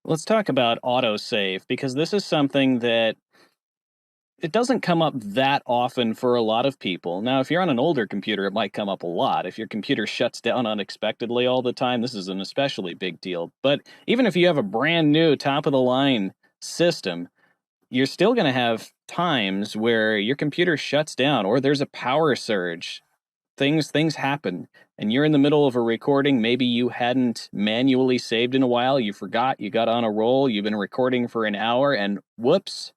Let's talk about autosave because this is something that it doesn't come up that often for a lot of people. Now, if you're on an older computer, it might come up a lot. If your computer shuts down unexpectedly all the time, this is an especially big deal. But even if you have a brand new top of the line system, you're still going to have times where your computer shuts down or there's a power surge. Things happen and you're in the middle of a recording. Maybe you hadn't manually saved in a while, you forgot, you got on a roll, you've been recording for an hour and whoops,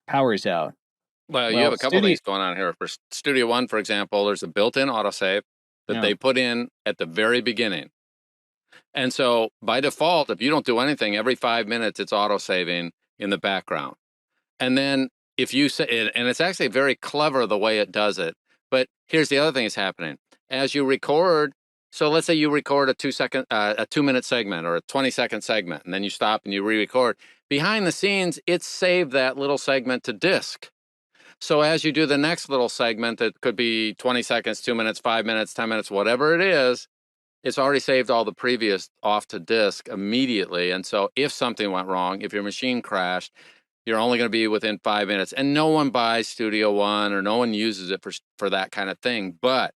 power's out. Well, you have Well, a couple studio things going on here. For Studio One, for example, there's a built-in autosave that yeah. they put in at the very beginning. And so by default, if you don't do anything, every 5 minutes, it's autosaving in the background. And then if you say, and it's actually very clever the way it does it. But here's the other thing that's happening. As you record, so let's say you record a 2 minute segment or a 20-second segment, and then you stop and you re-record. Behind the scenes, it's saved that little segment to disk. So as you do the next little segment that could be 20 seconds, 2 minutes, 5 minutes, 10 minutes, whatever it is, it's already saved all the previous off to disk immediately. And so if something went wrong, if your machine crashed, you're only going to be within 5 minutes. And no one buys Studio One or no one uses it for that kind of thing. But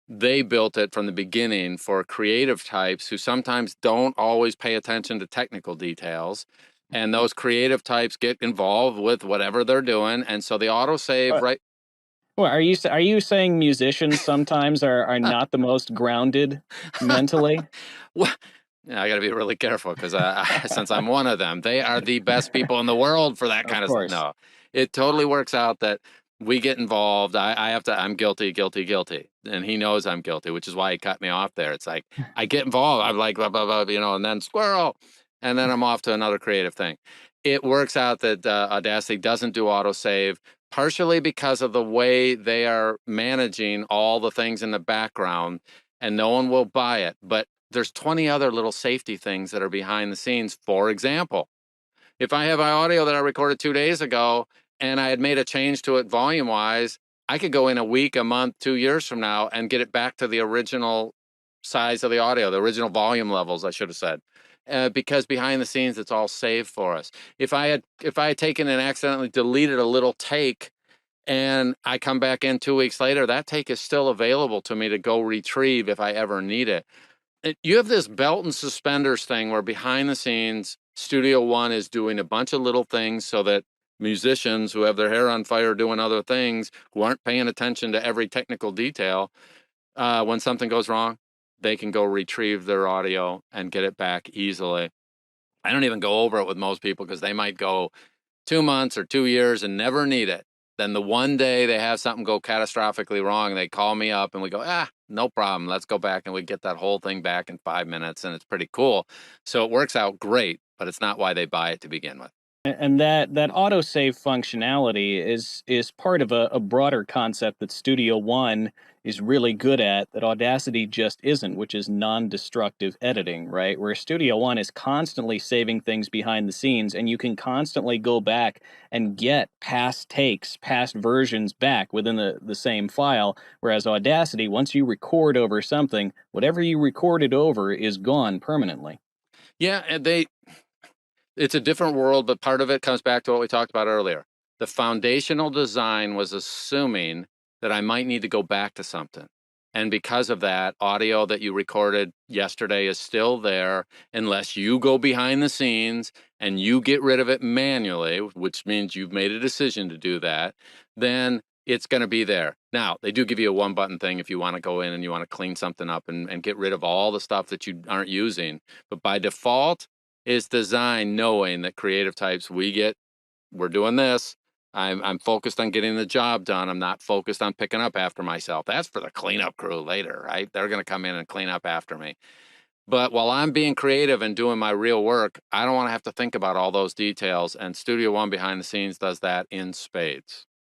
they built it from the beginning for creative types who sometimes don't always pay attention to technical details. And those creative types get involved with whatever they're doing. And so the autosave, Uh, right? well, are you saying musicians sometimes are not the most grounded mentally? Well, yeah, I got to be really careful because since I'm one of them, they are the best people in the world for that Of kind of stuff. course. No, it totally works out that we get involved. I have to, I'm guilty, guilty, guilty. And he knows I'm guilty, which is why he cut me off there. It's like, I get involved. I'm like, blah, blah, blah, and then squirrel. And then I'm off to another creative thing. It works out that Audacity doesn't do autosave, partially because of the way they are managing all the things in the background, and no one will buy it. But there's 20 other little safety things that are behind the scenes. For example, if I have my audio that I recorded 2 days ago and I had made a change to it volume wise, I could go in a week, a month, 2 years from now and get it back to the original size of the audio, the original volume levels, I should have said. Because behind the scenes, it's all saved for us. If I had taken and accidentally deleted a little take and I come back in 2 weeks later, that take is still available to me to go retrieve if I ever need it. You have this belt and suspenders thing where behind the scenes, Studio One is doing a bunch of little things so that musicians who have their hair on fire doing other things, who aren't paying attention to every technical detail, when something goes wrong, they can go retrieve their audio and get it back easily. I don't even go over it with most people because they might go 2 months or 2 years and never need it. Then the one day they have something go catastrophically wrong, they call me up and we go, no problem. Let's go back and we get that whole thing back in 5 minutes. And it's pretty cool. So it works out great, but it's not why they buy it to begin with. And that autosave functionality is part of a broader concept that Studio One is really good at that Audacity just isn't, which is non-destructive editing, right? Where Studio One is constantly saving things behind the scenes, and you can constantly go back and get past takes, past versions back within the same file. Whereas Audacity, once you record over something, whatever you recorded over is gone permanently. Yeah, and it's a different world, but part of it comes back to what we talked about earlier. The foundational design was assuming that I might need to go back to something. And because of that, audio that you recorded yesterday is still there unless you go behind the scenes and you get rid of it manually, which means you've made a decision to do that, then it's going to be there. Now, they do give you a one button thing if you want to go in and you want to clean something up and get rid of all the stuff that you aren't using. But by default, it's designed knowing that creative types, we're doing this. I'm focused on getting the job done. I'm not focused on picking up after myself. That's for the cleanup crew later, right? They're going to come in and clean up after me. But while I'm being creative and doing my real work, I don't want to have to think about all those details. And Studio One behind the scenes does that in spades.